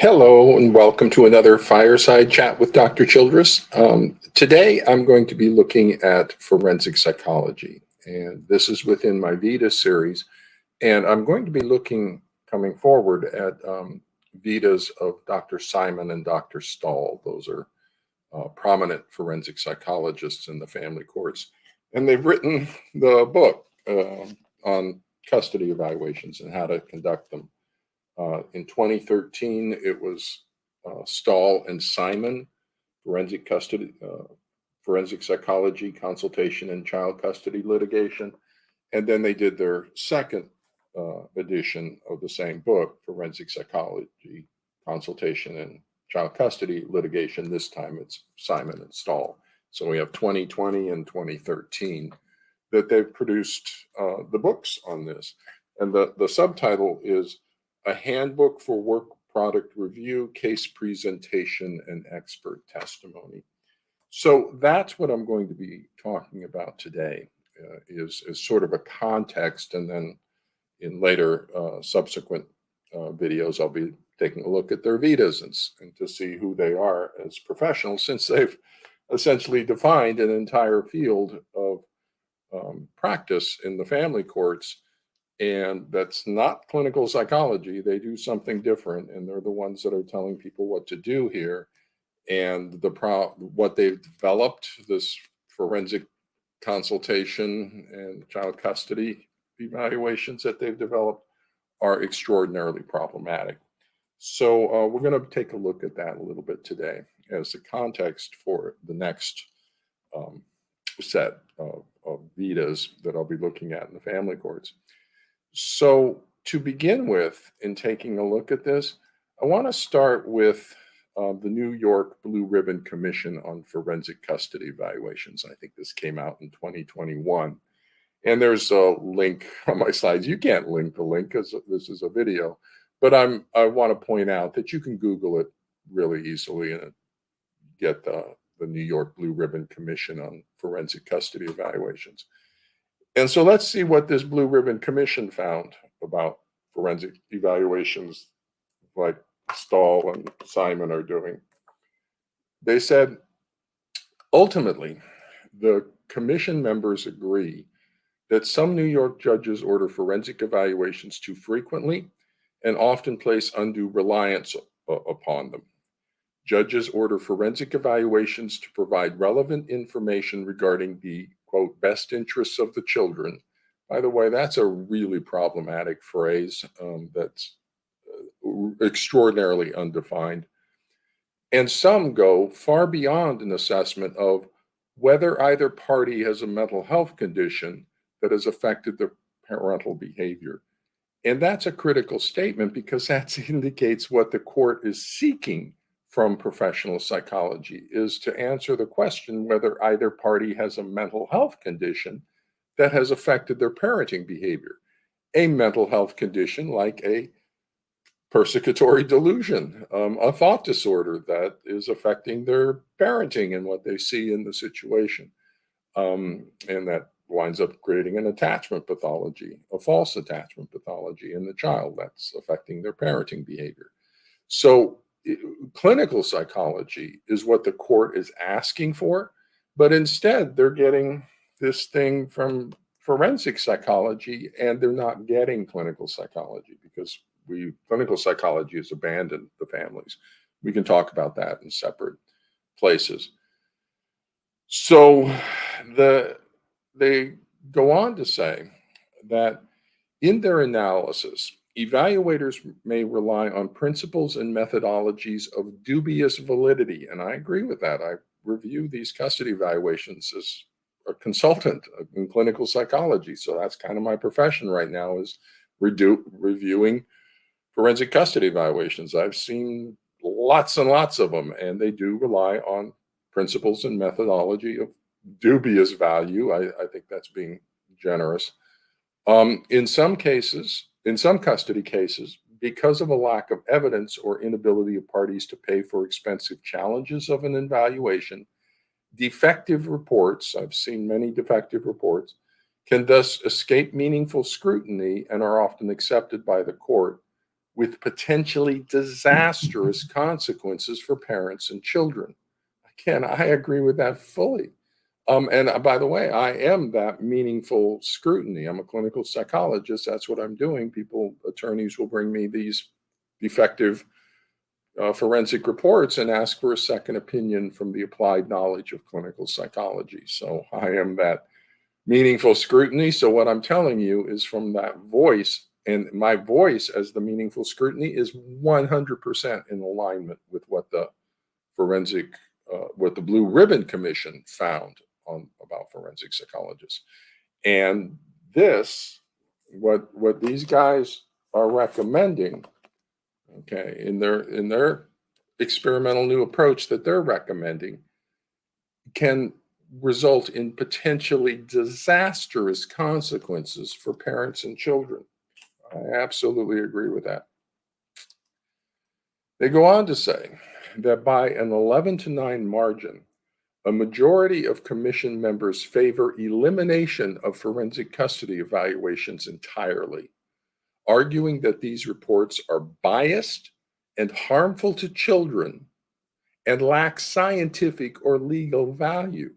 Hello and welcome to another Fireside Chat with Dr. Childress. Today I'm going to be looking at forensic psychology, and this is within my Vitae series. And I'm going to be looking, coming forward, at Vitas of Dr. Simon and Dr. Stahl. Those are prominent forensic psychologists in the family courts. And they've written the book on custody evaluations and how to conduct them. In 2013, it was Stahl and Simon, forensic psychology, consultation, and child custody litigation. And then they did their second edition of the same book, forensic psychology, consultation, and child custody litigation. This time it's Simon and Stahl. So we have 2020 and 2013 that they've produced the books on this. And the subtitle is A Handbook for Work Product Review, Case Presentation, and Expert Testimony. So that's what I'm going to be talking about today, is sort of a context, and then in later subsequent videos, I'll be taking a look at their vitas and to see who they are as professionals, since they've essentially defined an entire field of practice in the family courts. And that's not clinical psychology. They do something different, and they're the ones that are telling people what to do here. And what they've developed, this forensic consultation and child custody evaluations that they've developed, are extraordinarily problematic. So we're going to take a look at that a little bit today as the context for the next set of vitas that I'll be looking at in the family courts. So to begin with, in taking a look at this, I want to start with the New York Blue Ribbon Commission on Forensic Custody Evaluations. I think this came out in 2021. And there's a link on my slides. You can't link the link because this is a video, but I want to point out that you can Google it really easily and get the New York Blue Ribbon Commission on Forensic Custody Evaluations. And so let's see what this Blue Ribbon Commission found about forensic evaluations like Stahl and Simon are doing. They said, ultimately, the commission members agree that some New York judges order forensic evaluations too frequently and often place undue reliance upon them. Judges order forensic evaluations to provide relevant information regarding the, quote, best interests of the children. By the way, that's a really problematic phrase that's extraordinarily undefined. And some go far beyond an assessment of whether either party has a mental health condition that has affected their parental behavior. And that's a critical statement because that indicates what the court is seeking from professional psychology, is to answer the question whether either party has a mental health condition that has affected their parenting behavior. A mental health condition like a persecutory delusion, a thought disorder that is affecting their parenting and what they see in the situation. And that winds up creating an attachment pathology, a false attachment pathology in the child that's affecting their parenting behavior. So clinical psychology is what the court is asking for, but instead they're getting this thing from forensic psychology, and they're not getting clinical psychology because clinical psychology has abandoned the families. We can talk about that in separate places. So they go on to say that in their analysis, evaluators may rely on principles and methodologies of dubious validity. And I agree with that. I review these custody evaluations as a consultant in clinical psychology. So that's kind of my profession right now, is reviewing forensic custody evaluations. I've seen lots and lots of them, and they do rely on principles and methodology of dubious value. I think that's being generous. In some cases, in some custody cases, because of a lack of evidence or inability of parties to pay for expensive challenges of an evaluation, defective reports, I've seen many defective reports, can thus escape meaningful scrutiny and are often accepted by the court with potentially disastrous consequences for parents and children. Again, I agree with that fully. And by the way, I am that meaningful scrutiny. I'm a clinical psychologist. That's what I'm doing. Attorneys will bring me these defective forensic reports and ask for a second opinion from the applied knowledge of clinical psychology. So I am that meaningful scrutiny. So what I'm telling you is from that voice, and my voice as the meaningful scrutiny is 100% in alignment with what the what the Blue Ribbon Commission found about forensic psychologists. And what these guys are recommending, okay, in their experimental new approach that they're recommending, can result in potentially disastrous consequences for parents and children. I absolutely agree with that. They go on to say that by an 11-9 margin, a majority of commission members favor elimination of forensic custody evaluations entirely, arguing that these reports are biased and harmful to children and lack scientific or legal value.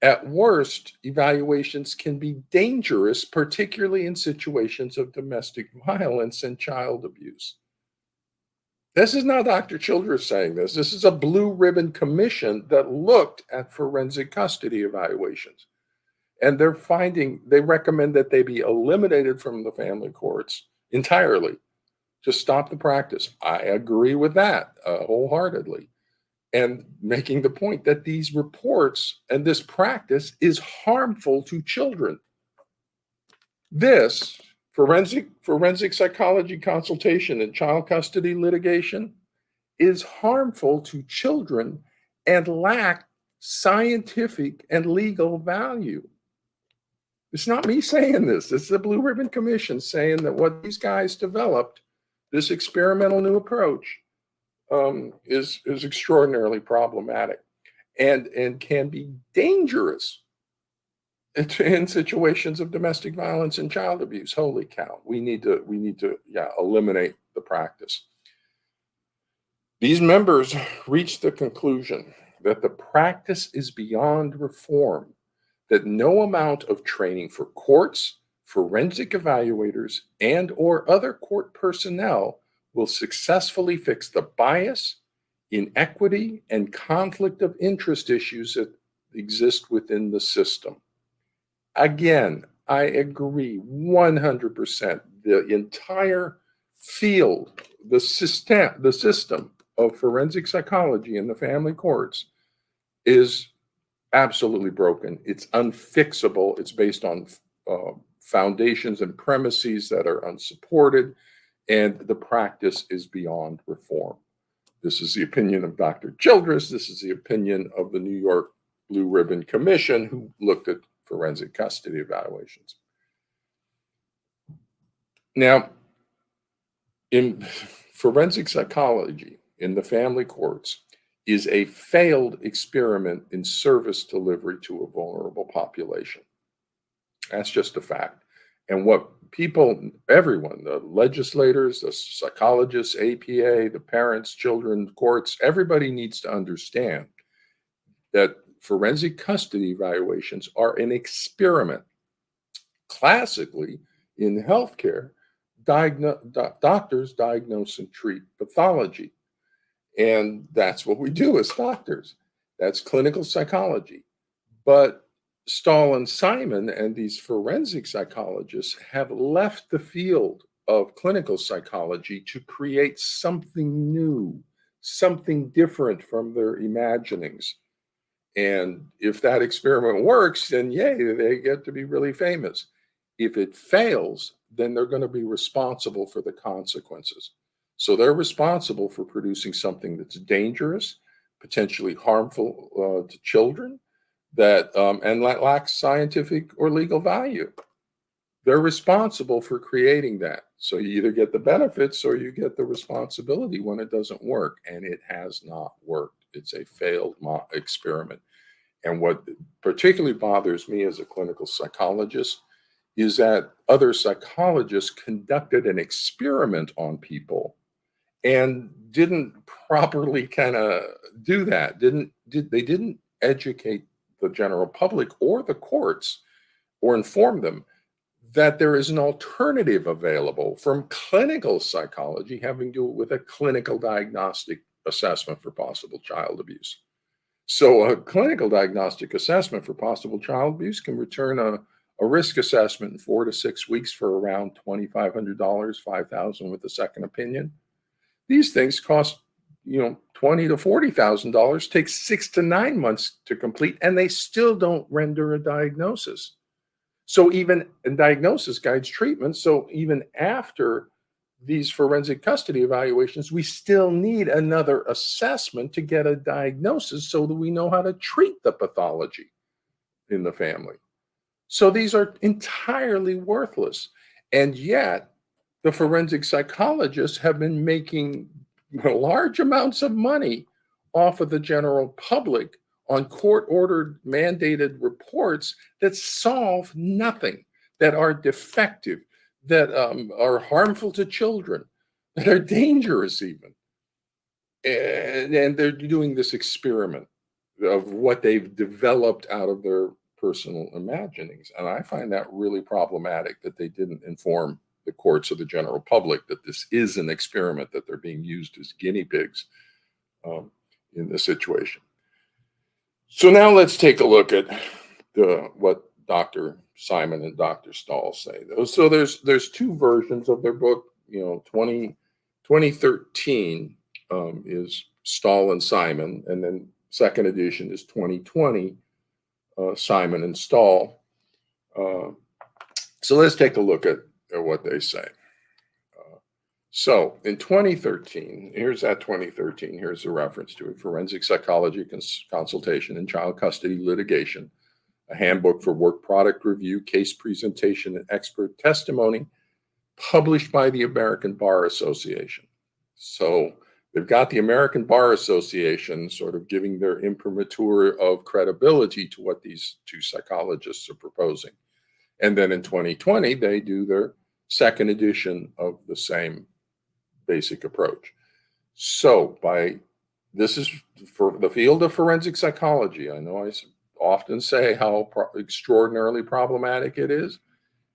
At worst, evaluations can be dangerous, particularly in situations of domestic violence and child abuse. This is not Dr. Childress saying this. This is a Blue Ribbon Commission that looked at forensic custody evaluations. And they recommend that they be eliminated from the family courts entirely to stop the practice. I agree with that wholeheartedly. And making the point that these reports and this practice is harmful to children. This forensic psychology consultation in child custody litigation is harmful to children and lack scientific and legal value. It's not me saying this. It's the Blue Ribbon Commission saying that what these guys developed, this experimental new approach, is extraordinarily problematic and can be dangerous in situations of domestic violence and child abuse. Holy cow! We need to eliminate the practice. These members reached the conclusion that the practice is beyond reform, that no amount of training for courts, forensic evaluators, and or other court personnel will successfully fix the bias, inequity, and conflict of interest issues that exist within the system. Again, I agree 100%. The entire field, the system of forensic psychology in the family courts is absolutely broken. It's unfixable. It's based on foundations and premises that are unsupported, and the practice is beyond reform. This is the opinion of Dr. Childress. This is the opinion of the New York Blue Ribbon Commission, who looked at forensic custody evaluations. Now, in forensic psychology in the family courts is a failed experiment in service delivery to a vulnerable population. That's just a fact. And what everyone, the legislators, the psychologists, APA, the parents, children, courts, everybody needs to understand that forensic custody evaluations are an experiment. Classically, in healthcare, doctors diagnose and treat pathology. And that's what we do as doctors. That's clinical psychology. But Stahl and Simon and these forensic psychologists have left the field of clinical psychology to create something new, something different from their imaginings. And if that experiment works, then yay, they get to be really famous. If it fails, then they're going to be responsible for the consequences. So they're responsible for producing something that's dangerous, potentially harmful to children, and lacks scientific or legal value. They're responsible for creating that. So you either get the benefits or you get the responsibility when it doesn't work. And it has not worked. It's a failed experiment. And what particularly bothers me as a clinical psychologist is that other psychologists conducted an experiment on people and didn't properly kind of do that. They didn't educate the general public or the courts or inform them that there is an alternative available from clinical psychology having to do with a clinical diagnostic assessment for possible child abuse. So a clinical diagnostic assessment for possible child abuse can return a risk assessment in 4 to 6 weeks for around $2,500, $5,000 with a second opinion. These things cost, $20,000 to $40,000, takes 6 to 9 months to complete, and they still don't render a diagnosis. So even and diagnosis guides treatment. So even after these forensic custody evaluations, we still need another assessment to get a diagnosis so that we know how to treat the pathology in the family. So these are entirely worthless. And yet, the forensic psychologists have been making large amounts of money off of the general public on court-ordered mandated reports that solve nothing, that are defective, that are harmful to children, that are dangerous even. And they're doing this experiment of what they've developed out of their personal imaginings. And I find that really problematic that they didn't inform the courts or the general public that this is an experiment, that they're being used as guinea pigs in this situation. So now let's take a look at what Dr. Simon and Dr. Stahl say. So there's two versions of their book. 2013 is Stahl and Simon, and then second edition is 2020, Simon and Stahl. So let's take a look at what they say. So in 2013, here's that 2013, here's a reference to it: Forensic Psychology Consultation in Child Custody Litigation, a handbook for work product review, case presentation, and expert testimony, published by the American Bar Association. So they've got the American Bar Association sort of giving their imprimatur of credibility to what these two psychologists are proposing. And then in 2020, they do their second edition of the same basic approach. So this is for the field of forensic psychology. I know I often say how extraordinarily problematic it is.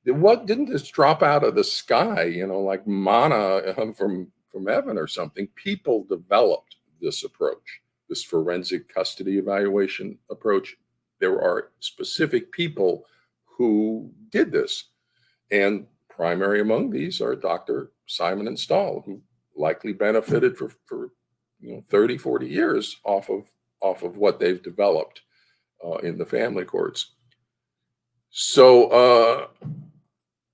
What didn't this drop out of the sky, like manna from heaven or something? People developed this approach, this forensic custody evaluation approach. There are specific people who did this, and primary among these are Dr. Simon and Stahl, who likely benefited for 30, 40 years off of what they've developed in the family courts. So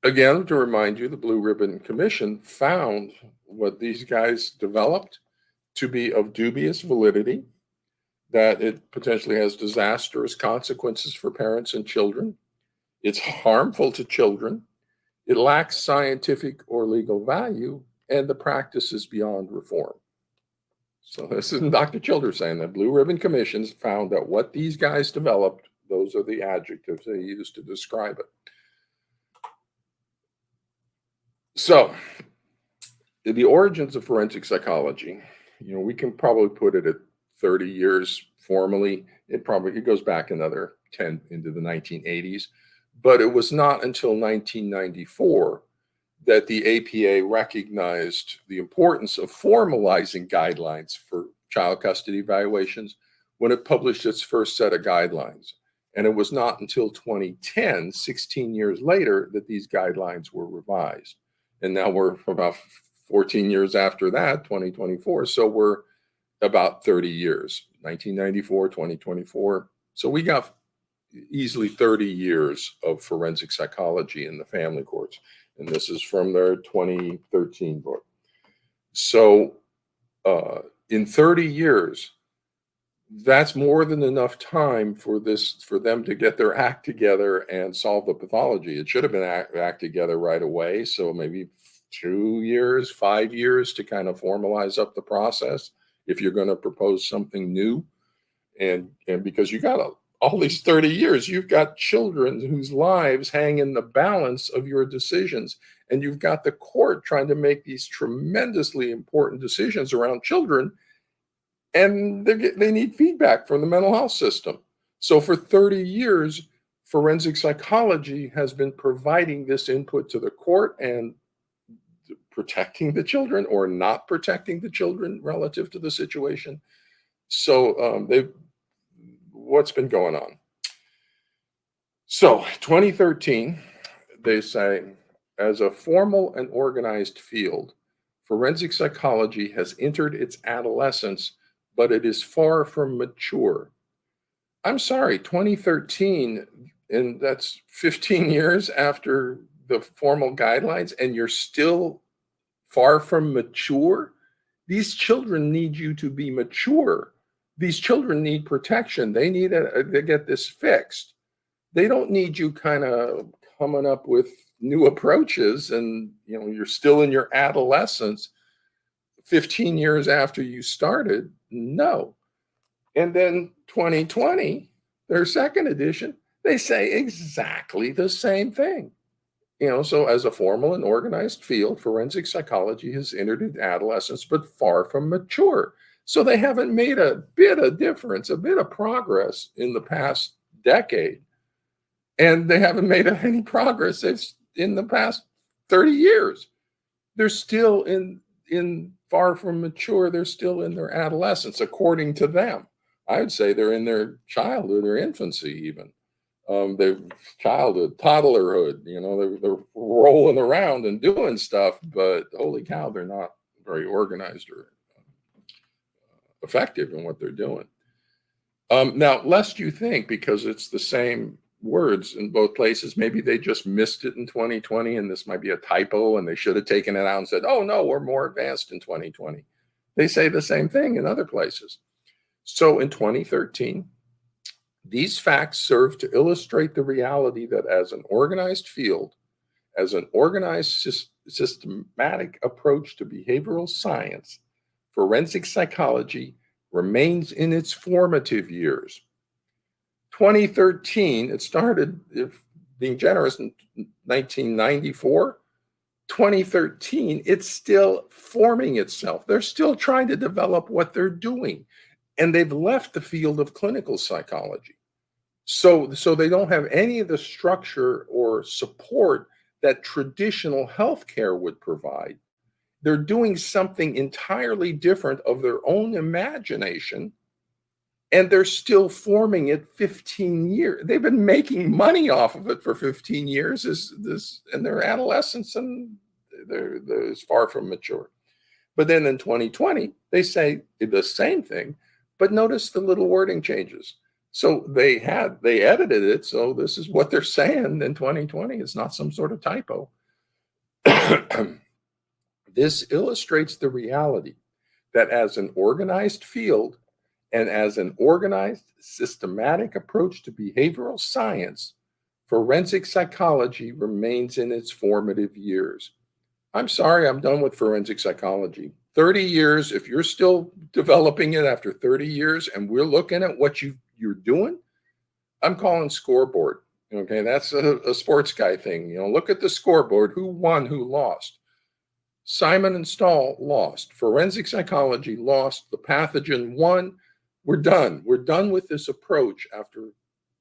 again, to remind you, the Blue Ribbon Commission found what these guys developed to be of dubious validity, that it potentially has disastrous consequences for parents and children. It's harmful to children. It lacks scientific or legal value, and the practice is beyond reform. So this is Dr. Childress saying that Blue Ribbon Commissions found that what these guys developed, those are the adjectives they used to describe it. So the origins of forensic psychology, we can probably put it at 30 years formally. It goes back another 10 into the 1980s. But it was not until 1994 that the APA recognized the importance of formalizing guidelines for child custody evaluations when it published its first set of guidelines. And it was not until 2010, 16 years later, that these guidelines were revised. And now we're about 14 years after that, 2024. So we're about 30 years, 1994, 2024. So we got easily 30 years of forensic psychology in the family courts. And this is from their 2013 book. So in 30 years, that's more than enough time for them to get their act together and solve the pathology. It should have been act together right away. So maybe 2 years, 5 years to kind of formalize up the process if you're going to propose something new. And because you got all these 30 years, you've got children whose lives hang in the balance of your decisions. And you've got the court trying to make these tremendously important decisions around children, and they need feedback from the mental health system. So for 30 years, forensic psychology has been providing this input to the court and protecting the children or not protecting the children relative to the situation. So what's been going on? So 2013, they say, as a formal and organized field, forensic psychology has entered its adolescence, but it is far from mature. I'm sorry, 2013, and that's 15 years after the formal guidelines, and you're still far from mature? These children need you to be mature. These children need protection. They need to get this fixed. They don't need you kind of coming up with new approaches, and you're still in your adolescence 15 years after you started. No. And then 2020, their second edition, they say exactly the same thing. So as a formal and organized field, forensic psychology has entered into adolescence, but far from mature. So they haven't made a bit of difference, a bit of progress in the past decade. And they haven't made any progress in the past 30 years. They're still in far from mature. They're still in their adolescence, according to them. I would say they're in their childhood or infancy even. Their childhood, toddlerhood, they're rolling around and doing stuff, but holy cow, they're not very organized or effective in what they're doing. Now, lest you think, because it's the same words in both places, maybe they just missed it in 2020 and this might be a typo and they should have taken it out and said, oh no, we're more advanced in 2020. They say the same thing in other places. So in 2013, these facts serve to illustrate the reality that as an organized field, as an organized systematic approach to behavioral science, forensic psychology remains in its formative years. 2013, it started, if being generous, in 1994. 2013, it's still forming itself. They're still trying to develop what they're doing. And they've left the field of clinical psychology. So they don't have any of the structure or support that traditional healthcare would provide. They're doing something entirely different of their own imagination, and they're still forming it 15 years. They've been making money off of it for 15 years in their adolescence, and they're far from mature. But then in 2020, they say the same thing, but notice the little wording changes. So they edited it. So this is what they're saying in 2020. It's not some sort of typo. This illustrates the reality that as an organized field and as an organized, systematic approach to behavioral science, forensic psychology remains in its formative years. I'm sorry, I'm done with forensic psychology. 30 years, if you're still developing it after 30 years and we're looking at what you're doing, I'm calling scoreboard. Okay, that's a sports guy thing. Look at the scoreboard. Who won, who lost? Simon and Stahl lost. Forensic psychology lost. The pathogen won. We're done. We're done with this approach after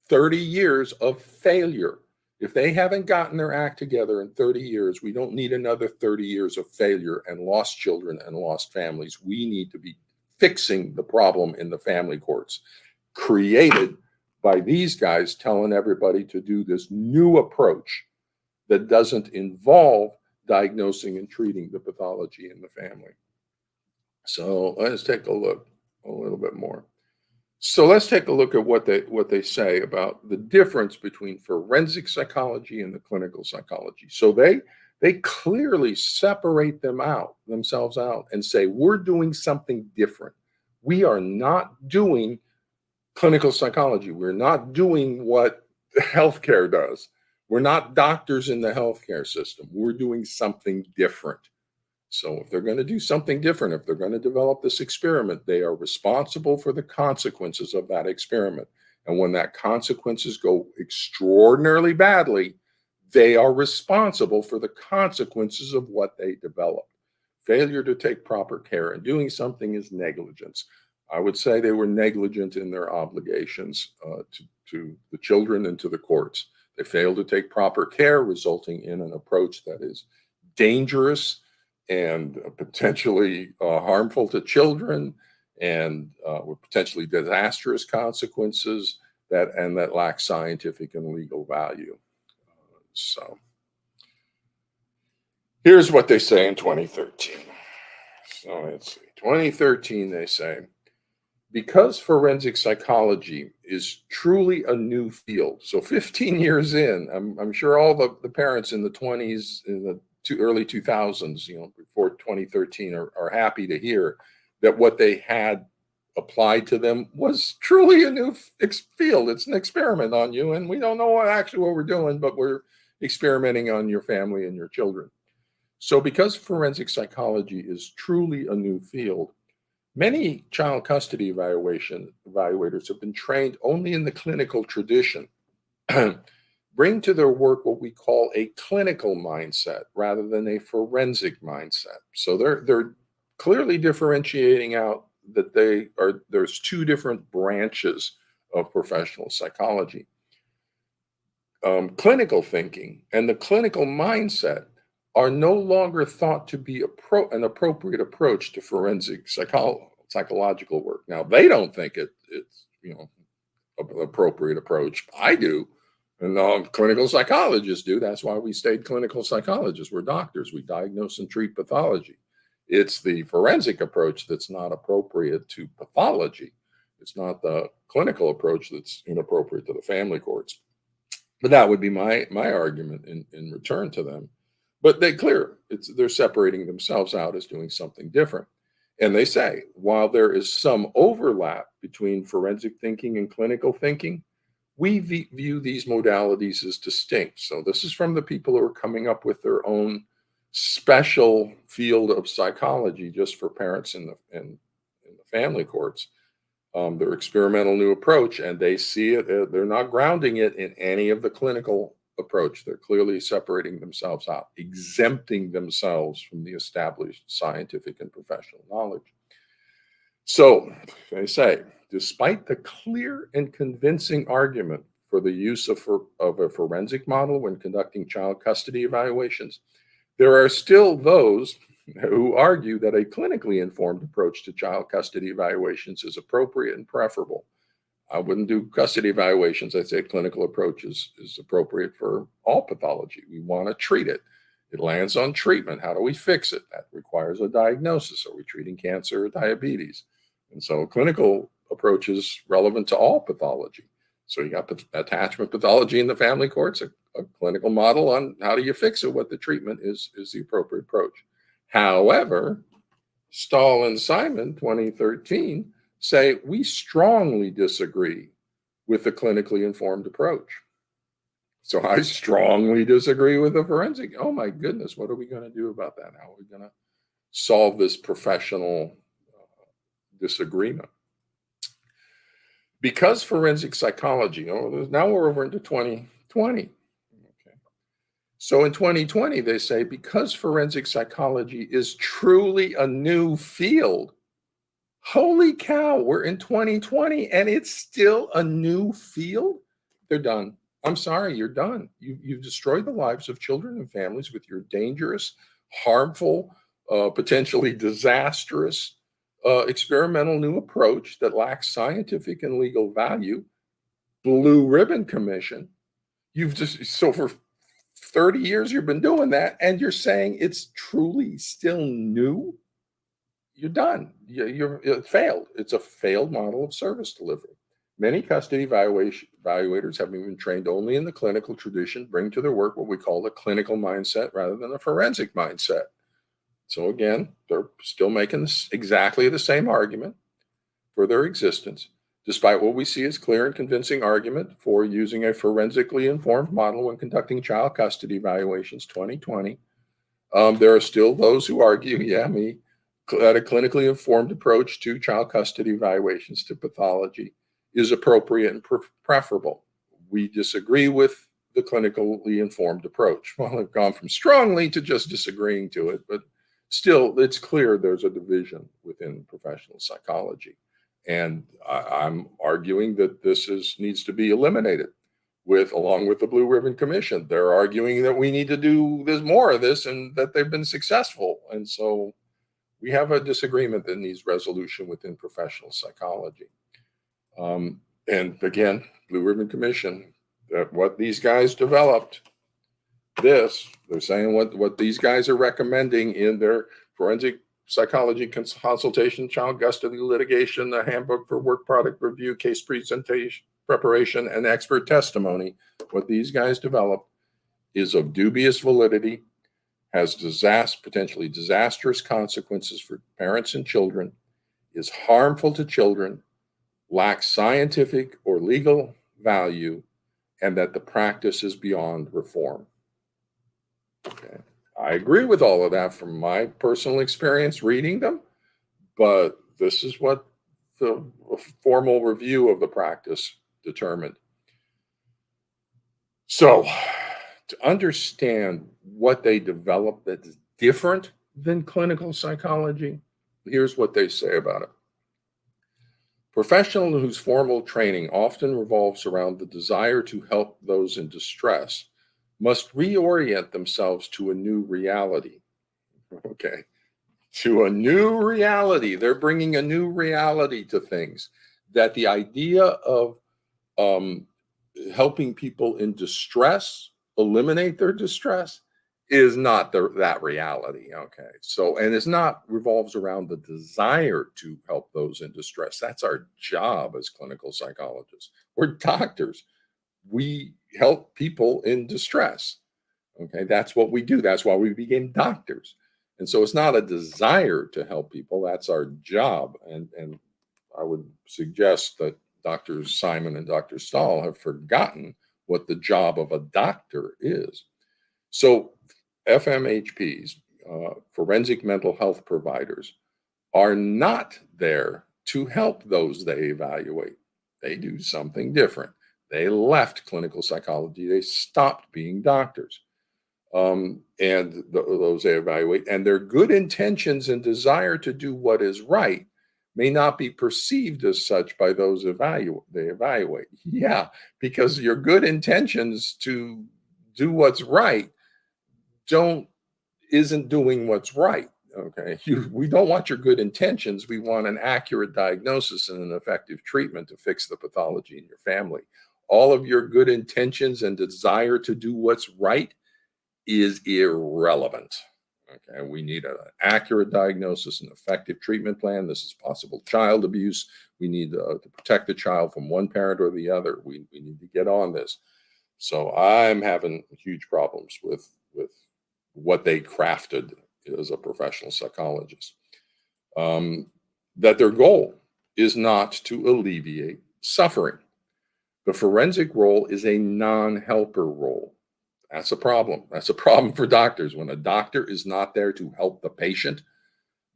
30 years of failure. If they haven't gotten their act together in 30 years, we don't need another 30 years of failure and lost children and lost families. We need to be fixing the problem in the family courts created by these guys telling everybody to do this new approach that doesn't involve diagnosing and treating the pathology in the family. So let's take a look a little bit more. So let's take a look at what they say about the difference between forensic psychology and the clinical psychology. So they clearly separate themselves out and say, we're doing something different. We are not doing clinical psychology. We're not doing what healthcare does. We're not doctors in the healthcare system. We're doing something different. So if they're going to do something different, if they're going to develop this experiment, they are responsible for the consequences of that experiment. And when that consequences go extraordinarily badly, they are responsible for the consequences of what they developed. Failure to take proper care and doing something is negligence. I would say they were negligent in their obligations to the children and to the courts. They failed to take proper care, resulting in an approach that is dangerous and potentially harmful to children, and with potentially disastrous consequences that lack scientific and legal value. So here's what they say in 2013. So let's see. 2013, they say, because forensic psychology is truly a new field. So 15 years in, I'm sure all the parents in the 20s, in the early 2000s, before 2013, are happy to hear that what they had applied to them was truly a new field. It's an experiment on you, and we don't know what we're doing, but we're experimenting on your family and your children. So because forensic psychology is truly a new field, many child custody evaluators have been trained only in the clinical tradition, bring to their work what we call a clinical mindset rather than a forensic mindset. So they're clearly differentiating out that there's two different branches of professional psychology. Clinical thinking and the clinical mindset are no longer thought to be an appropriate approach to forensic psychological work. Now, they don't think it's an appropriate approach. I do, and clinical psychologists do. That's why we stayed clinical psychologists. We're doctors. We diagnose and treat pathology. It's the forensic approach that's not appropriate to pathology. It's not the clinical approach that's inappropriate to the family courts. But that would be my argument in return to them. But they're separating themselves out as doing something different. And they say, while there is some overlap between forensic thinking and clinical thinking, we view these modalities as distinct. So this is from the people who are coming up with their own special field of psychology just for parents in the family courts. Their experimental new approach, and they see it, they're not grounding it in any of the clinical approach. They're clearly separating themselves out, exempting themselves from the established scientific and professional knowledge. So they say, despite the clear and convincing argument for the use of a forensic model when conducting child custody evaluations, there are still those who argue that a clinically informed approach to child custody evaluations is appropriate and preferable. I wouldn't do custody evaluations. I'd say clinical approach is appropriate for all pathology. We want to treat it. It lands on treatment. How do we fix it? That requires a diagnosis. Are we treating cancer or diabetes? And so clinical approach is relevant to all pathology. So you got attachment pathology in the family courts, a clinical model on how do you fix it, what the treatment is the appropriate approach. However, Stahl and Simon, 2013, say we strongly disagree with the clinically informed approach. So I strongly disagree with the forensic. Oh my goodness, what are we going to do about that? How are we going to solve this professional disagreement? Because forensic psychology, now we're over into 2020. So in 2020, they say, because forensic psychology is truly a new field, holy cow, we're in 2020 and it's still a new field? They're done. I'm sorry, you're done. You've destroyed the lives of children and families with your dangerous, harmful, potentially disastrous experimental new approach that lacks scientific and legal value. Blue Ribbon Commission. So for 30 years you've been doing that, and you're saying it's truly still new? You're done. It failed. It's a failed model of service delivery. Many custody evaluators, having been trained only in the clinical tradition, bring to their work what we call the clinical mindset rather than a forensic mindset. So again, they're still making exactly the same argument for their existence, despite what we see as clear and convincing argument for using a forensically informed model when conducting child custody evaluations 2020. There are still those who argue, that a clinically informed approach to child custody evaluations to pathology is appropriate and preferable. We disagree with the clinically informed approach. Well, I've gone from strongly to just disagreeing to it, but still, it's clear there's a division within professional psychology. And I'm arguing that needs to be eliminated along with the Blue Ribbon Commission. They're arguing that we need to do more of this and that they've been successful. And so we have a disagreement that needs resolution within professional psychology. And again, Blue Ribbon Commission, that what these guys developed, they're saying what these guys are recommending in their forensic psychology consultation, child custody litigation, the handbook for work product review, case preparation, and expert testimony. What these guys developed is of dubious validity, has potentially disastrous consequences for parents and children, is harmful to children, lacks scientific or legal value, and that the practice is beyond reform. Okay. I agree with all of that from my personal experience reading them, but this is what the formal review of the practice determined. So, to understand what they developed that is different than clinical psychology, here's what they say about it. Professional whose formal training often revolves around the desire to help those in distress must reorient themselves to a new reality. Okay. To a new reality. They're bringing a new reality to things. That the idea of helping people in distress, eliminate their distress, is not that reality. Okay. So, and it's not revolves around the desire to help those in distress. That's our job as clinical psychologists. We're doctors. We help people in distress. Okay. That's what we do. That's why we became doctors. And so it's not a desire to help people. That's our job. And I would suggest that Dr. Simon and Dr. Stahl have forgotten what the job of a doctor is. So FMHPs, forensic mental health providers, are not there to help those they evaluate. They do something different. They left clinical psychology. They stopped being doctors. Those they evaluate, and their good intentions and desire to do what is right may not be perceived as such by those they evaluate. Yeah, because your good intentions to do what's right isn't doing what's right. Okay, we don't want your good intentions. We want an accurate diagnosis and an effective treatment to fix the pathology in your family. All of your good intentions and desire to do what's right is irrelevant. Okay, we need an accurate diagnosis and effective treatment plan. This is possible child abuse. We need to protect the child from one parent or the other. We need to get on this. So I'm having huge problems with what they crafted as a professional psychologist. That their goal is not to alleviate suffering. The forensic role is a non-helper role. That's a problem. That's a problem for doctors. When a doctor is not there to help the patient,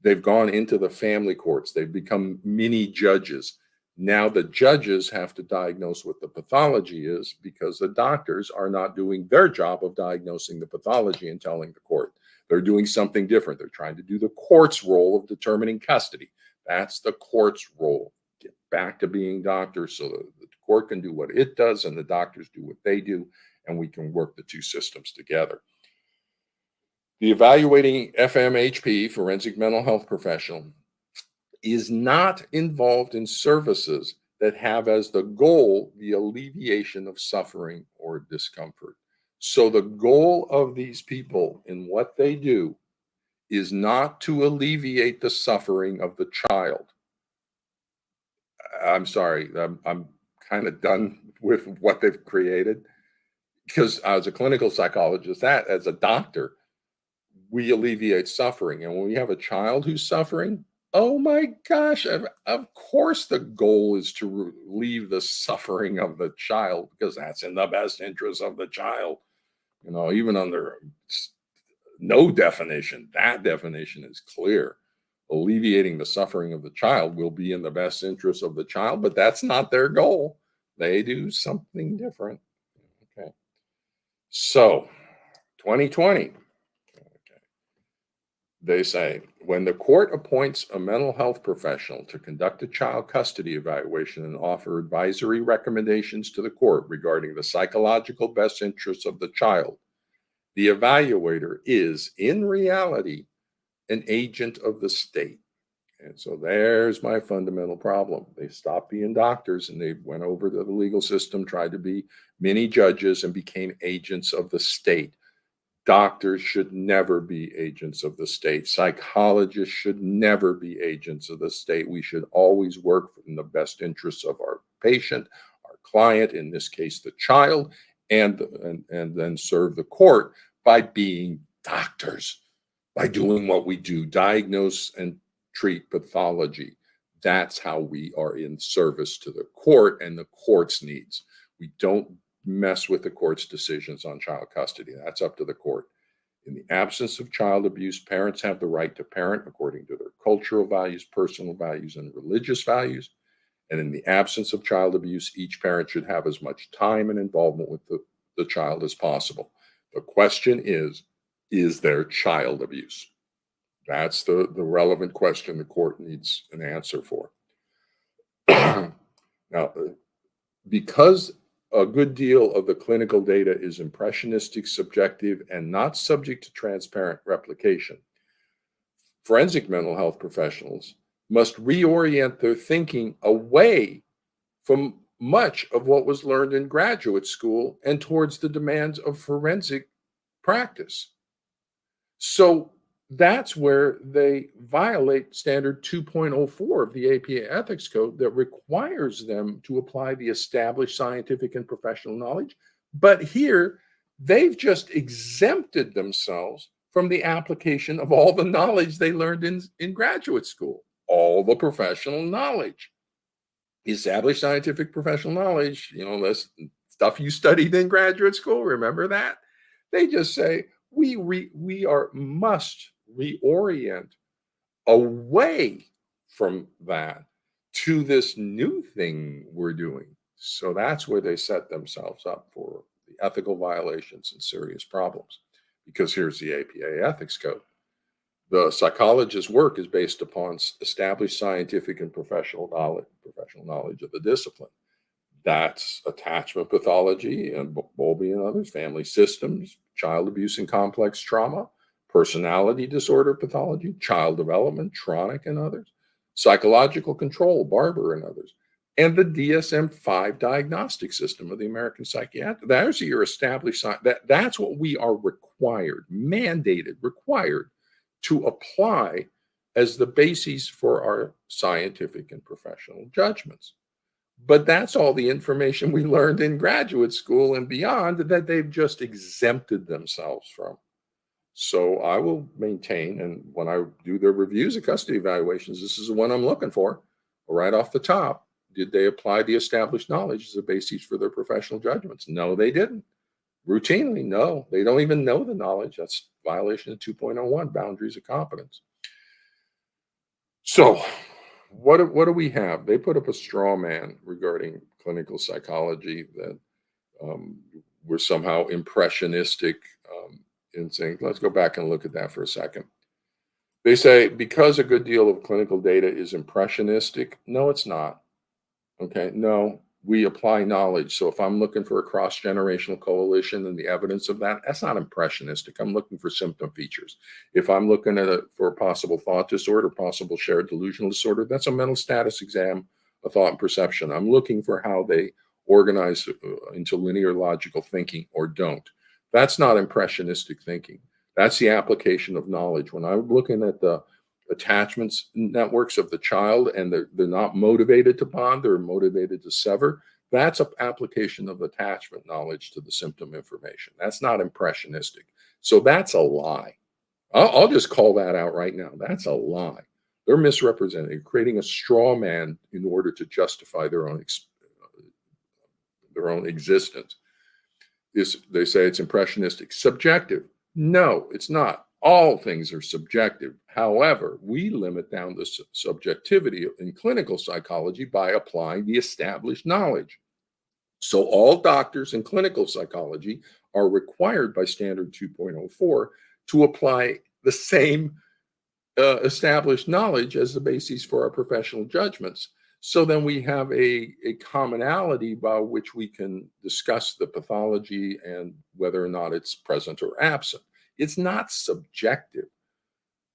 they've gone into the family courts. They've become mini judges. Now the judges have to diagnose what the pathology is because the doctors are not doing their job of diagnosing the pathology and telling the court. They're doing something different. They're trying to do the court's role of determining custody. That's the court's role. Get back to being doctors so that the court can do what it does and the doctors do what they do, and we can work the two systems together. The evaluating FMHP, forensic mental health professional, is not involved in services that have as the goal the alleviation of suffering or discomfort. So the goal of these people in what they do is not to alleviate the suffering of the child. I'm sorry, I'm kind of done with what they've created. Because as a clinical psychologist, as a doctor, we alleviate suffering. And when we have a child who's suffering, oh my gosh, of course the goal is to relieve the suffering of the child because that's in the best interest of the child. You know, even under no definition, that definition is clear. alleviating the suffering of the child will be in the best interest of the child, but that's not their goal. They do something different. Okay. So 2020, they say, when the court appoints a mental health professional to conduct a child custody evaluation and offer advisory recommendations to the court regarding the psychological best interests of the child, the evaluator is, in reality, an agent of the state. And so there's my fundamental problem. They stopped being doctors and they went over to the legal system, tried to be mini judges, and became agents of the state. Doctors should never be agents of the state. Psychologists should never be agents of the state. We should always work in the best interests of our patient, our client, in this case, the child, and then serve the court by being doctors, by doing what we do, diagnose and treat pathology. That's how we are in service to the court and the court's needs. We don't mess with the court's decisions on child custody. That's up to the court. In the absence of child abuse, parents have the right to parent according to their cultural values, personal values, and religious values. And in the absence of child abuse, each parent should have as much time and involvement with the child as possible. The question is there child abuse? That's the relevant question the court needs an answer for. Now, because a good deal of the clinical data is impressionistic, subjective, and not subject to transparent replication, forensic mental health professionals must reorient their thinking away from much of what was learned in graduate school and towards the demands of forensic practice. So that's where they violate standard 2.04 of the APA ethics code that requires them to apply the established scientific and professional knowledge. But here, they've just exempted themselves from the application of all the knowledge they learned in graduate school, all the professional knowledge. The established scientific professional knowledge, this stuff you studied in graduate school, remember that? They just say, we must reorient away from that to this new thing we're doing. So that's where they set themselves up for the ethical violations and serious problems. Because here's the APA ethics code. The psychologist's work is based upon established scientific and professional knowledge of the discipline. That's attachment pathology and Bowlby and others, family systems, child abuse and complex trauma, personality disorder pathology, child development, Tronick and others, psychological control, Barber and others, and the DSM-5 diagnostic system of the American Psychiatric. There's your established science. That's what we are required to apply as the basis for our scientific and professional judgments. But that's all the information we learned in graduate school and beyond that they've just exempted themselves from. So I will maintain, and when I do the reviews of custody evaluations, this is the one I'm looking for, right off the top. Did they apply the established knowledge as a basis for their professional judgments? No, they didn't. Routinely, no. They don't even know the knowledge. That's violation of 2.01, boundaries of competence. So what do we have? They put up a straw man regarding clinical psychology that we're somehow impressionistic in saying, let's go back and look at that for a second. They say, because a good deal of clinical data is impressionistic. No, it's not. Okay, no, we apply knowledge. So if I'm looking for a cross-generational coalition and the evidence of that, that's not impressionistic. I'm looking for symptom features. If I'm looking at for a possible thought disorder, possible shared delusional disorder, that's a mental status exam of thought and perception. I'm looking for how they organize into linear logical thinking or don't. That's not impressionistic thinking. That's the application of knowledge. When I'm looking at the attachments networks of the child and they're not motivated to bond, they're motivated to sever, that's an application of attachment knowledge to the symptom information. That's not impressionistic. So that's a lie. I'll just call that out right now. That's a lie. They're misrepresenting, creating a straw man in order to justify their own existence. They say it's impressionistic. Subjective. No, it's not. All things are subjective. However, we limit down the subjectivity in clinical psychology by applying the established knowledge. So all doctors in clinical psychology are required by Standard 2.04 to apply the same established knowledge as the basis for our professional judgments. So then we have a commonality by which we can discuss the pathology and whether or not it's present or absent. It's not subjective.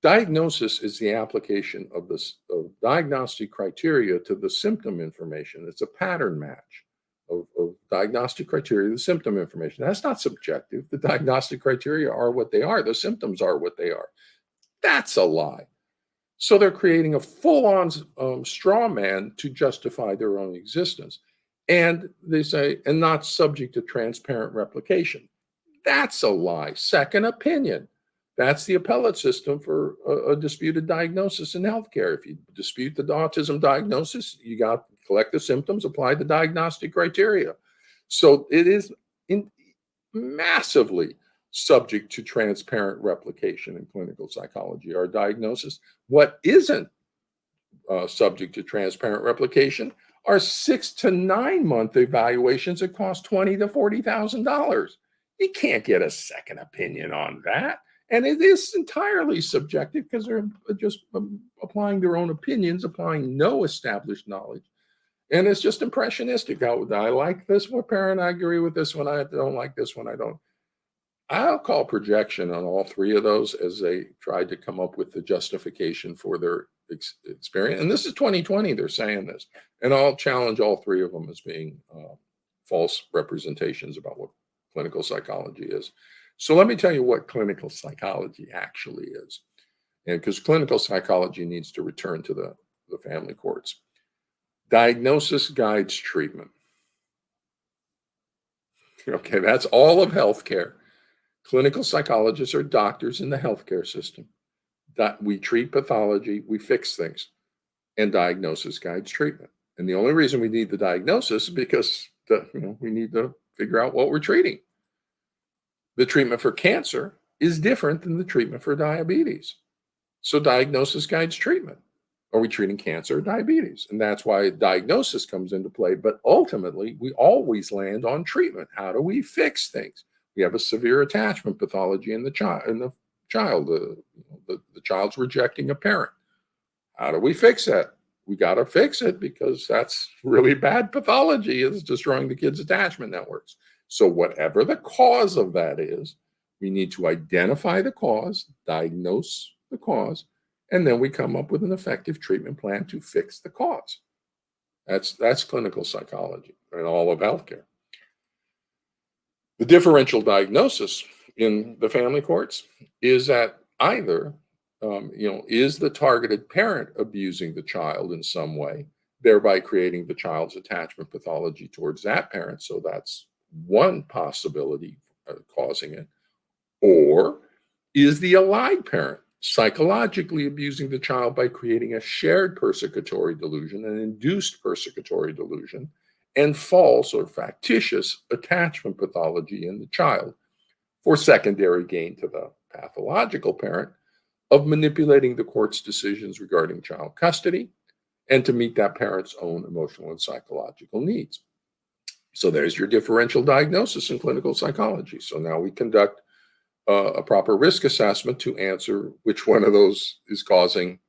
Diagnosis is the application of this of diagnostic criteria to the symptom information. It's a pattern match of diagnostic criteria to the symptom information. That's not subjective. The diagnostic criteria are what they are. The symptoms are what they are. That's a lie. So they're creating a full-on straw man to justify their own existence. And they say, and not subject to transparent replication. That's a lie. Second opinion. That's the appellate system for a disputed diagnosis in healthcare. If you dispute the autism diagnosis, you got to collect the symptoms, apply the diagnostic criteria. So it is massively subject to transparent replication in clinical psychology, our diagnosis. What isn't subject to transparent replication are 6 to 9 month evaluations that cost $20,000 to $40,000. You can't get a second opinion on that. And it is entirely subjective because they're just applying their own opinions, applying no established knowledge. And it's just impressionistic. I like this one parent, I agree with this one, I don't like this one, I don't. I'll call projection on all three of those as they tried to come up with the justification for their experience. And this is 2020, they're saying this. And I'll challenge all three of them as being false representations about what clinical psychology is. So let me tell you what clinical psychology actually is. And because clinical psychology needs to return to the family courts. Diagnosis guides treatment. Okay, that's all of healthcare. Clinical psychologists are doctors in the healthcare system. We treat pathology, we fix things, and diagnosis guides treatment. And the only reason we need the diagnosis is because we need to figure out what we're treating. The treatment for cancer is different than the treatment for diabetes. So diagnosis guides treatment. Are we treating cancer or diabetes? And that's why diagnosis comes into play. But ultimately, we always land on treatment. How do we fix things? We have a severe attachment pathology in the child. The child's rejecting a parent. How do we fix that? We got to fix it because that's really bad pathology. It's destroying the kid's attachment networks. So whatever the cause of that is, we need to identify the cause, diagnose the cause, and then we come up with an effective treatment plan to fix the cause. That's clinical psychology and all of healthcare. The differential diagnosis in the family courts is that either, is the targeted parent abusing the child in some way, thereby creating the child's attachment pathology towards that parent. So that's one possibility causing it. Or is the allied parent psychologically abusing the child by creating a shared persecutory delusion, an induced persecutory delusion, and false or factitious attachment pathology in the child for secondary gain to the pathological parent of manipulating the court's decisions regarding child custody and to meet that parent's own emotional and psychological needs. So there's your differential diagnosis in clinical psychology. So now we conduct a proper risk assessment to answer which one of those is causing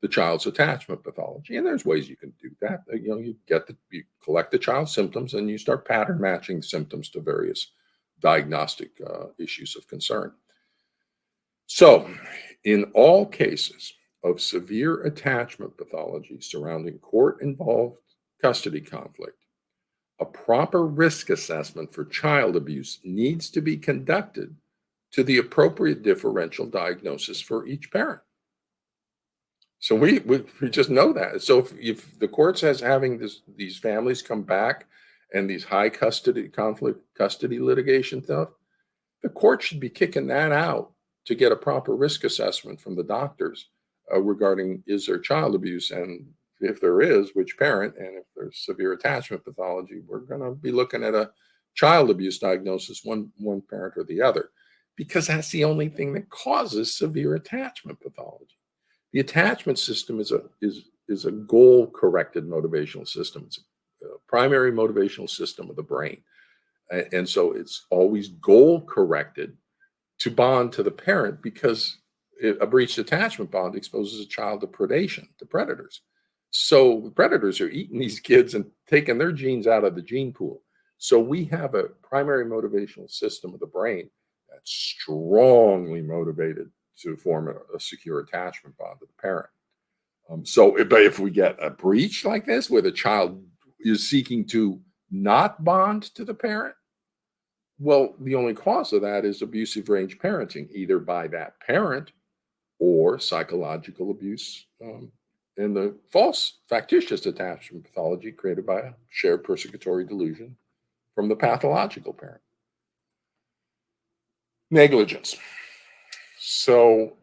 the child's attachment pathology. And there's ways you can do that. You collect the child's symptoms and you start pattern matching symptoms to various diagnostic issues of concern. So in all cases of severe attachment pathology surrounding court-involved custody conflict, a proper risk assessment for child abuse needs to be conducted to the appropriate differential diagnosis for each parent. So we just know that. So if the court says having these families come back and these high custody litigation stuff, the court should be kicking that out to get a proper risk assessment from the doctors regarding is there child abuse, and if there is, which parent, and if there's severe attachment pathology, we're going to be looking at a child abuse diagnosis, one parent or the other. because that's the only thing that causes severe attachment pathology. The attachment system is a goal-corrected motivational system. It's a primary motivational system of the brain. And so it's always goal-corrected to bond to the parent because a breached attachment bond exposes a child to predation, to predators. So the predators are eating these kids and taking their genes out of the gene pool. So we have a primary motivational system of the brain that's strongly motivated to form a secure attachment bond to the parent. But if we get a breach like this, where the child is seeking to not bond to the parent, well, the only cause of that is abusive range parenting, either by that parent or psychological abuse and the false, factitious attachment pathology created by a shared persecutory delusion from the pathological parent. Negligence. So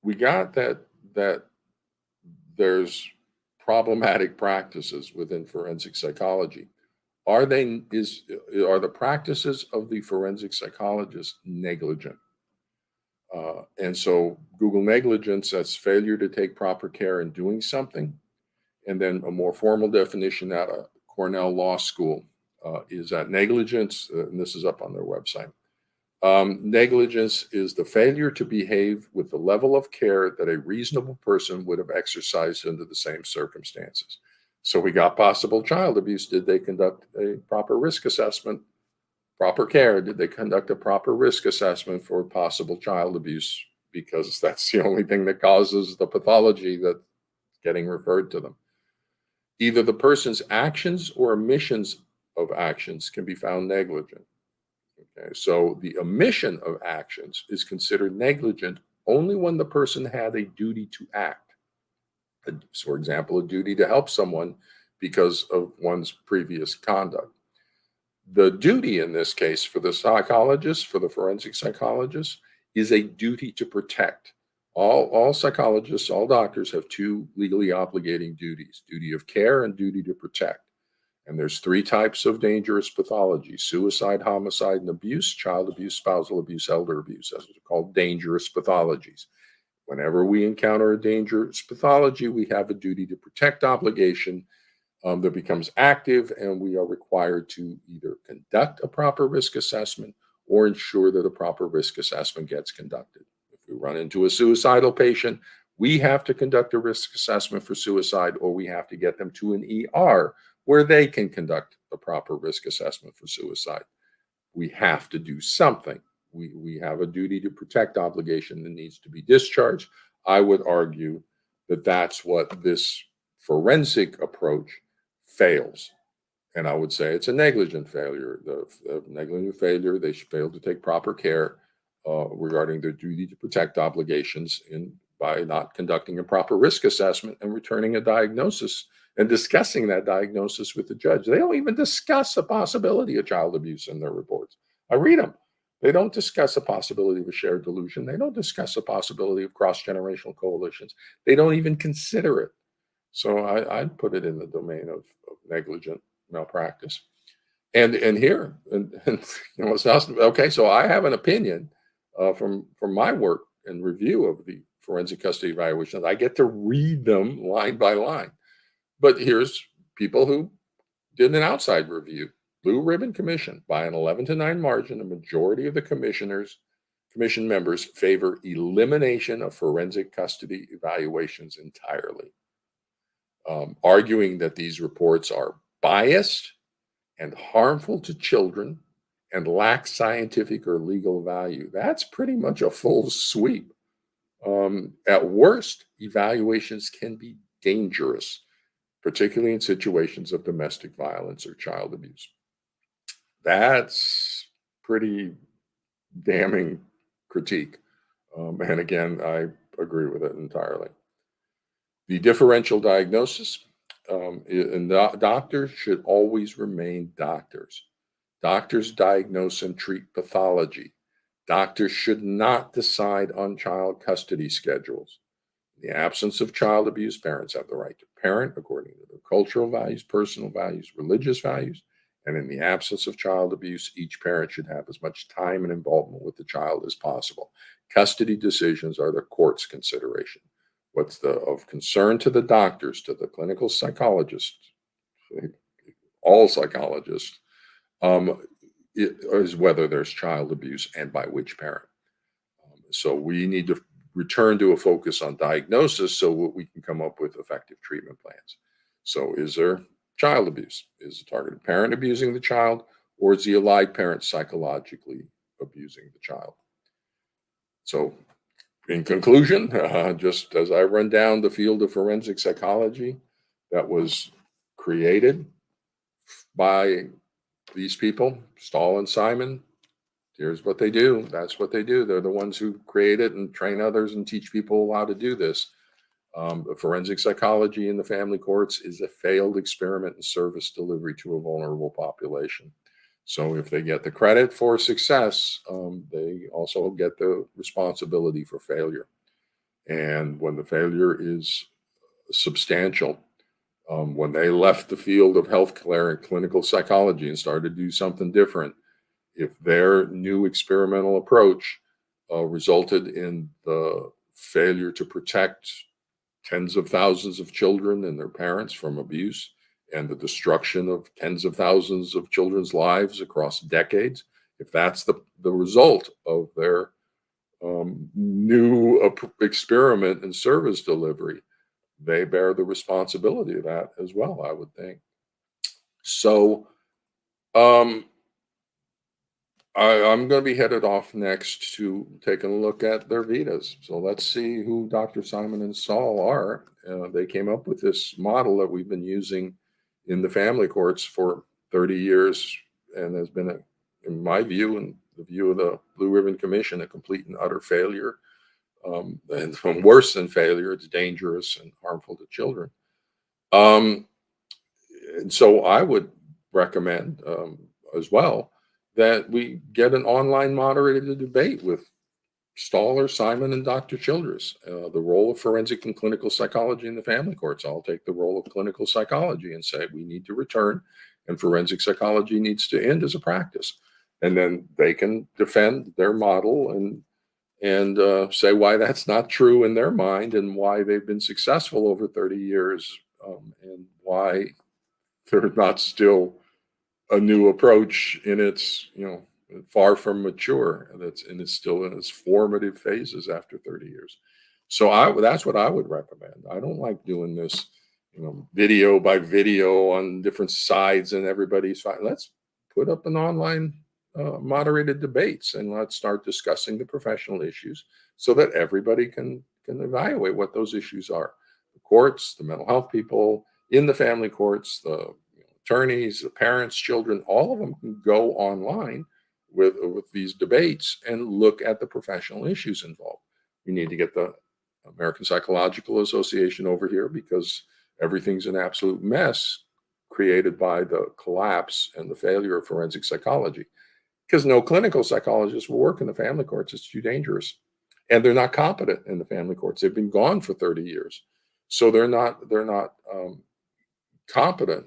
we got that there's problematic practices within forensic psychology. Are the practices of the forensic psychologist negligent? And so Google negligence, that's failure to take proper care in doing something. And then a more formal definition out of Cornell Law School is that negligence, and this is up on their website. Negligence is the failure to behave with the level of care that a reasonable person would have exercised under the same circumstances. So we got possible child abuse. Did they conduct a proper risk assessment? Proper care. Did they conduct a proper risk assessment for possible child abuse? Because that's the only thing that causes the pathology that's getting referred to them. Either the person's actions or omissions of actions can be found negligent. Okay, so the omission of actions is considered negligent only when the person had a duty to act. For example, a duty to help someone because of one's previous conduct. The duty in this case for the psychologist, for the forensic psychologist, is a duty to protect. All psychologists, all doctors have two legally obligating duties: duty of care and duty to protect. And there's three types of dangerous pathology: suicide, homicide, and abuse, child abuse, spousal abuse, elder abuse. Those are called dangerous pathologies. Whenever we encounter a dangerous pathology, we have a duty to protect obligation that becomes active, and we are required to either conduct a proper risk assessment or ensure that a proper risk assessment gets conducted. If we run into a suicidal patient, we have to conduct a risk assessment for suicide, or we have to get them to an ER where they can conduct a proper risk assessment for suicide. We have to do something. We have a duty to protect obligation that needs to be discharged. I would argue that that's what this forensic approach fails. And I would say it's a negligent failure. The negligent failure, they failed to take proper care regarding their duty to protect obligations by not conducting a proper risk assessment and returning a diagnosis and discussing that diagnosis with the judge. They don't even discuss the possibility of child abuse in their reports. I read them. They don't discuss the possibility of a shared delusion. They don't discuss the possibility of cross-generational coalitions. They don't even consider it. So I'd put it in the domain of negligent malpractice. And here, okay, so I have an opinion from my work and review of the forensic custody evaluations. I get to read them line by line. But here's people who did an outside review. Blue Ribbon Commission, by an 11-9 margin, a majority of the commission members favor elimination of forensic custody evaluations entirely, arguing that these reports are biased and harmful to children and lack scientific or legal value. That's pretty much a full sweep. At worst, evaluations can be dangerous, particularly in situations of domestic violence or child abuse. That's pretty damning critique. And again, I agree with it entirely. The differential diagnosis, and doctors should always remain doctors. Doctors diagnose and treat pathology. Doctors should not decide on child custody schedules. In the absence of child abuse, parents have the right to parent according to their cultural values, personal values, religious values, And in the absence of child abuse, each parent should have as much time and involvement with the child as possible. Custody decisions are the court's consideration. What's of concern to the doctors, to the clinical psychologists, all psychologists, is whether there's child abuse and by which parent. So we need to return to a focus on diagnosis so we can come up with effective treatment plans. So is there child abuse? Is the targeted parent abusing the child, or is the allied parent psychologically abusing the child? So in conclusion, just as I run down the field of forensic psychology that was created by these people, Stahl and Simon, here's what they do. That's what they do. They're the ones who create it and train others and teach people how to do this. Forensic psychology in the family courts is a failed experiment in service delivery to a vulnerable population. So if they get the credit for success, they also get the responsibility for failure. And when the failure is substantial, when they left the field of healthcare and clinical psychology and started to do something different, if their new experimental approach resulted in the failure to protect tens of thousands of children and their parents from abuse and the destruction of tens of thousands of children's lives across decades, if that's the result of their new experiment in service delivery, they bear the responsibility of that as well, I would think. So I'm going to be headed off next to taking a look at their Vitas. So let's see who Dr. Simon and Stahl are. They came up with this model that we've been using in the family courts for 30 years and has been, in my view and the view of the Blue Ribbon Commission, a complete and utter failure. And worse than failure, it's dangerous and harmful to children. And so I would recommend as well that we get an online moderated debate with Stahl, Simon, and Dr. Childress. The role of forensic and clinical psychology in the family courts. I'll take the role of clinical psychology and say we need to return and forensic psychology needs to end as a practice. And then they can defend their model and say why that's not true in their mind and why they've been successful over 30 years and why they're not still a new approach in its, far from mature. And it's still in its formative phases after 30 years. So that's what I would recommend. I don't like doing this, video by video on different sides and everybody's fine. Let's put up an online moderated debates and let's start discussing the professional issues so that everybody can evaluate what those issues are. The courts, the mental health people in the family courts, the attorneys, the parents, children, all of them can go online with these debates and look at the professional issues involved. We need to get the American Psychological Association over here because everything's an absolute mess created by the collapse and the failure of forensic psychology. Because no clinical psychologist will work in the family courts. It's too dangerous. And they're not competent in the family courts. They've been gone for 30 years. So they're not competent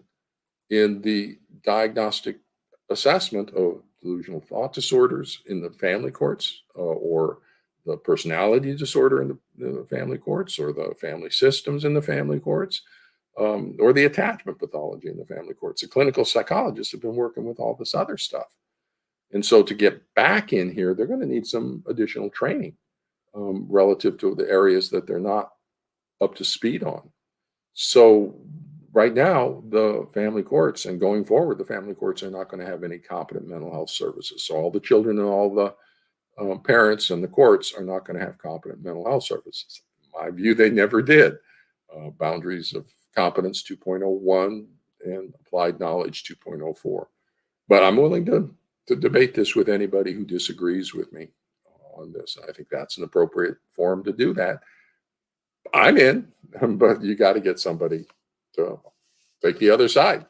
in the diagnostic assessment of delusional thought disorders in the family courts or the personality disorder in the family courts or the family systems in the family courts or the attachment pathology in the family courts. The clinical psychologists have been working with all this other stuff. And so to get back in here, they're going to need some additional training relative to the areas that they're not up to speed on. So right now, the family courts and going forward, the family courts are not going to have any competent mental health services. So all the children and all the parents and the courts are not going to have competent mental health services. In my view, they never did. Boundaries of competence 2.01 and applied knowledge 2.04. But I'm willing to debate this with anybody who disagrees with me on this. I think that's an appropriate forum to do that. I'm in, but you got to get somebody to take the other side.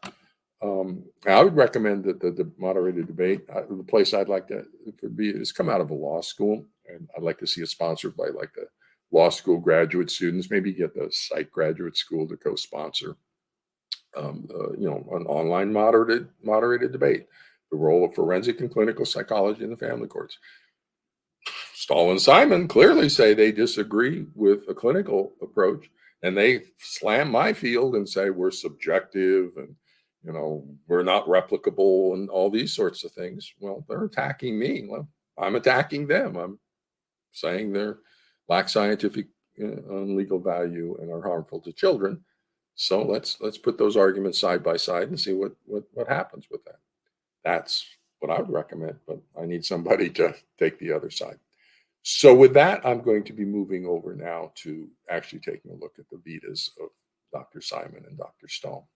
I would recommend that the moderated debate, the place I'd like to be is come out of a law school, and I'd like to see it sponsored by like the law school graduate students, maybe get the psych graduate school to co-sponsor. an online moderated debate, the role of forensic and clinical psychology in the family courts. Stahl and Simon clearly say they disagree with a clinical approach, and they slam my field and say we're subjective and we're not replicable and all these sorts of things. Well, they're attacking me. Well, I'm attacking them. I'm saying they're lack scientific and legal value and are harmful to children. So let's put those arguments side by side and see what happens with that. That's what I would recommend, but I need somebody to take the other side. So with that, I'm going to be moving over now to actually taking a look at the vitas of Dr. Simon and Dr. Stahl.